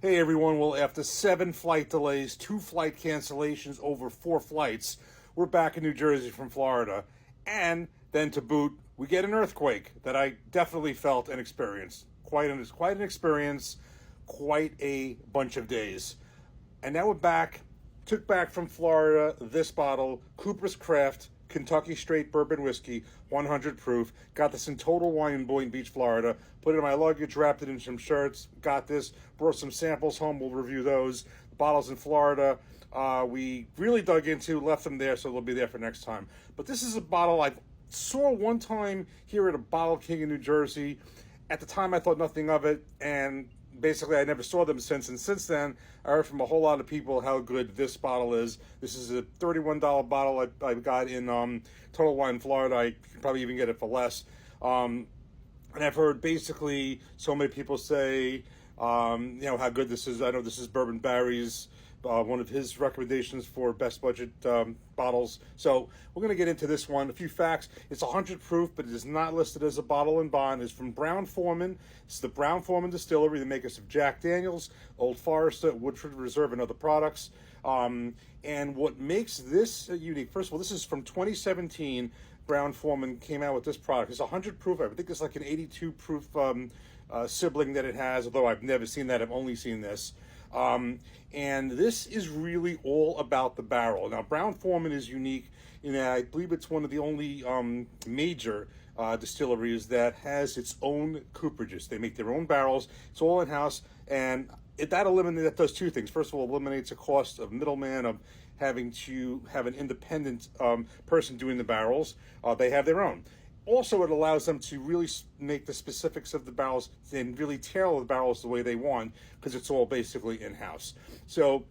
Hey everyone, well, after 7 flight delays, 2 flight cancellations over 4 flights, we're back in New Jersey from Florida. And then to boot, we get an earthquake that I definitely felt and experienced. Quite an experience, quite a bunch of days. And now we're back, took back from Florida this bottle, Cooper's Craft Kentucky Straight Bourbon Whiskey, 100 proof. Got this in Total Wine in Boynton Beach, Florida. Put it in my luggage, wrapped it in some shirts. Got this, brought some samples home. We'll review those. The bottles in Florida, we really dug into, left them there, so they'll be there for next time. But this is a bottle I saw one time here at a Bottle King in New Jersey. At the time, I thought nothing of it, and basically, I never saw them since. And since then, I heard from a whole lot of people how good this bottle is. This is a $31 bottle I got in Total Wine, Florida. I could probably even get it for less. And I've heard basically so many people say, how good this is. I know this is Bourbon Barry's, one of his recommendations for best budget bottles. So we're going to get into this one. A few facts. It's 100 proof, but it is not listed as a bottle and bond. It's from Brown-Forman. It's the Brown-Forman Distillery, the makers of Jack Daniels, Old Forester, Woodford Reserve, and other products. And what makes this unique, first of all, this is from 2017. Brown-Forman came out with this product. It's 100 proof. I think it's like an 82 proof sibling that it has, although I've never seen that. I've only seen this. And this is really all about the barrel. Now, Brown-Forman is unique in that I believe it's one of the only major distilleries that has its own cooperages. They make their own barrels. It's all in-house, and that does two things. First of all, eliminates the cost of middleman, of having to have an independent person doing the barrels. They have their own. Also, it allows them to really make the specifics of the barrels and really tailor the barrels the way they want, because it's all basically in-house. So,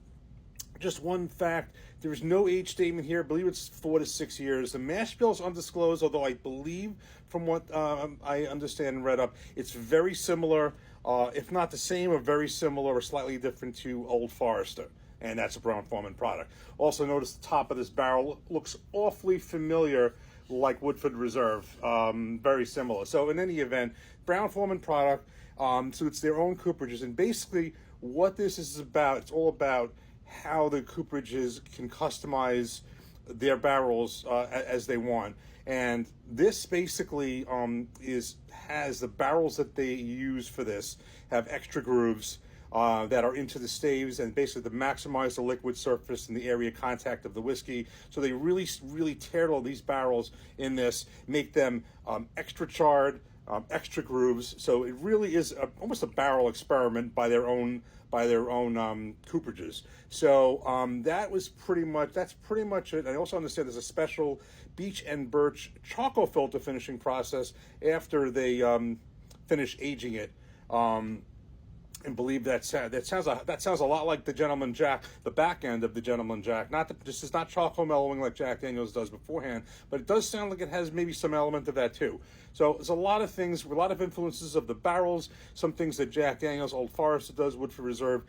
just one fact, there is no age statement here. I believe it's 4 to 6 years. The mash bill is undisclosed, although I believe, from what I understand and read up, it's very similar, if not the same, or very similar or slightly different to Old Forester. And that's a Brown-Forman product. Also, notice the top of this barrel looks awfully familiar, like Woodford Reserve, very similar. So in any event, Brown-Forman product, so it's their own cooperages. And basically what this is about, it's all about how the cooperages can customize their barrels as they want. And this basically has the barrels that they use for this have extra grooves that are into the staves, and basically to maximize the liquid surface and the area contact of the whiskey. So they really, really tailor these barrels in this, make them extra charred, extra grooves. So it really is almost a barrel experiment by their own cooperages. So that's pretty much it. I also understand there's a special beech and birch charcoal filter finishing process after they finish aging it. And believe that sounds a lot like the Gentleman Jack, the back end of the Gentleman Jack. This is not charcoal mellowing like Jack Daniels does beforehand, but it does sound like it has maybe some element of that too. So there's a lot of things, a lot of influences of the barrels, some things that Jack Daniels, Old Forester does, Woodford Reserve,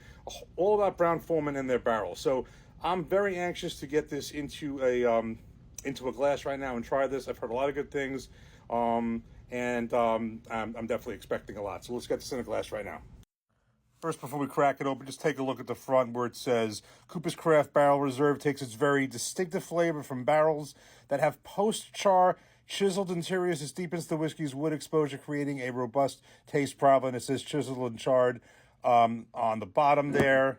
all about Brown-Forman and their barrels. So I'm very anxious to get this into a glass right now and try this. I've heard a lot of good things, and I'm definitely expecting a lot. So let's get this in a glass right now. First, before we crack it open, just take a look at the front where it says, Cooper's Craft Barrel Reserve takes its very distinctive flavor from barrels that have post-char chiseled interiors. This deepens the whiskey's wood exposure, creating a robust taste profile. And it says chiseled and charred on the bottom there.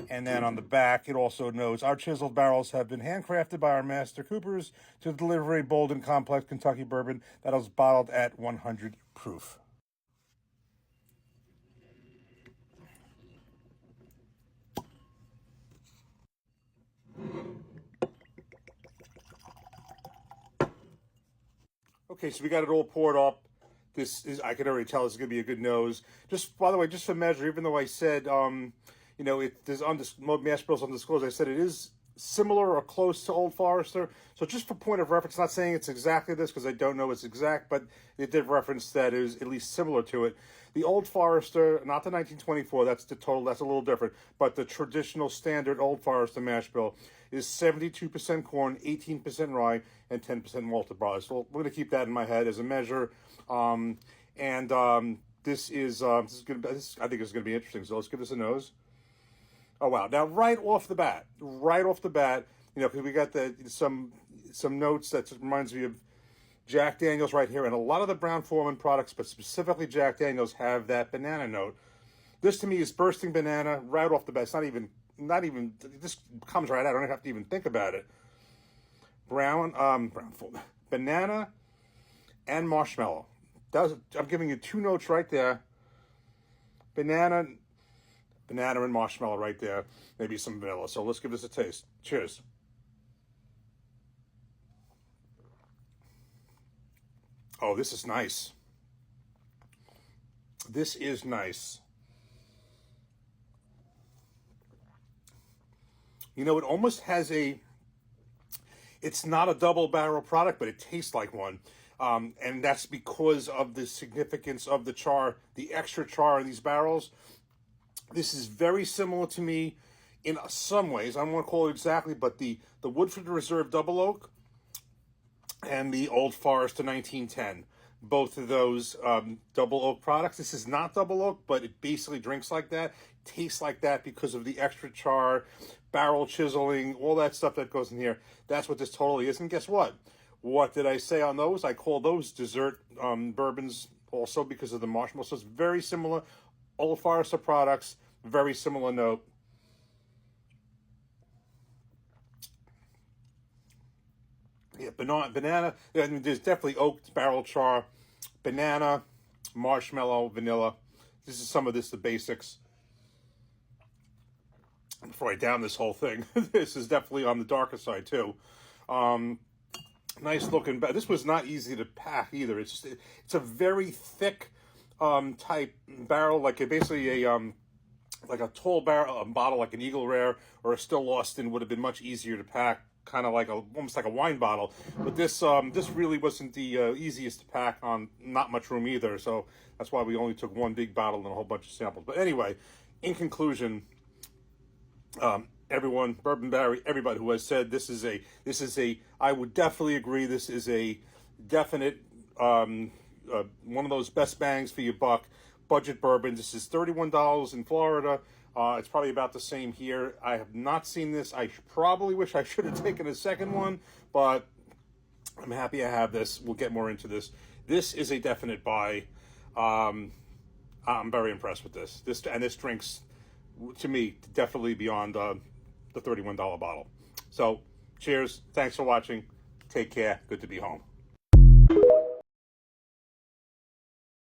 And then on the back, it also notes, our chiseled barrels have been handcrafted by our master coopers to deliver a bold and complex Kentucky bourbon that is bottled at 100 proof. Okay, so we got it all poured up. I can already tell this is going to be a good nose. Just, by the way, just for measure, even though I said, there's mash bill's undisclosed, I said it is similar or close to Old Forester. So just for point of reference, not saying it's exactly this because I don't know it's exact, but it did reference that it was at least similar to it. The Old Forester, not the 1924, that's a little different, but the traditional standard Old Forester mash bill is 72% corn, 18% rye, and 10% malted barley. So we're going to keep that in my head as a measure. This is I think it's gonna be interesting. So let's give this a nose. Oh wow! Now right off the bat, you know, because we got some notes that reminds me of Jack Daniels right here, and a lot of the Brown-Forman products, but specifically Jack Daniels, have that banana note. This to me is bursting banana right off the bat. It's not even it just comes right out. I don't have to even think about it. Brown-Forman, banana and marshmallow. I'm giving you two notes right there. Banana and marshmallow right there. Maybe some vanilla. So let's give this a taste. Cheers. Oh, this is nice. This is nice. You know, it almost has it's not a double barrel product, but it tastes like one. And that's because of the significance of the char, the extra char in these barrels. This is very similar to me in some ways. I don't want to call it exactly, but the Woodford Reserve Double Oak and the Old Forester 1910. Both of those double oak products. This is not double oak, but it basically drinks like that, tastes like that because of the extra char, barrel chiseling, all that stuff that goes in here. That's what this totally is. And guess what? What did I say on those? I call those dessert bourbons also because of the marshmallow. So it's very similar. Old Forester products, very similar note. Yeah, banana. I mean, there's definitely oak, barrel char, banana, marshmallow, vanilla. This is some of the basics. Before I down this whole thing, this is definitely on the darker side too. Nice looking. This was not easy to pack either. It's a very thick type barrel, basically like a tall barrel, a bottle like an Eagle Rare or a Still Austin would have been much easier to pack. Kind of like almost like a wine bottle, but this really wasn't the easiest to pack on. Not much room either, so that's why we only took one big bottle and a whole bunch of samples. But anyway, in conclusion, everyone, Bourbon Barry, everybody who has said this is a, I would definitely agree. This is a definite one of those best bangs for your buck budget bourbon. This is $31 in Florida. It's probably about the same here. I have not seen this. I probably wish I should have taken a second one, but I'm happy I have this. We'll get more into this. This is a definite buy. I'm very impressed with this. This drinks, to me, definitely beyond the $31 bottle. So, cheers. Thanks for watching. Take care. Good to be home.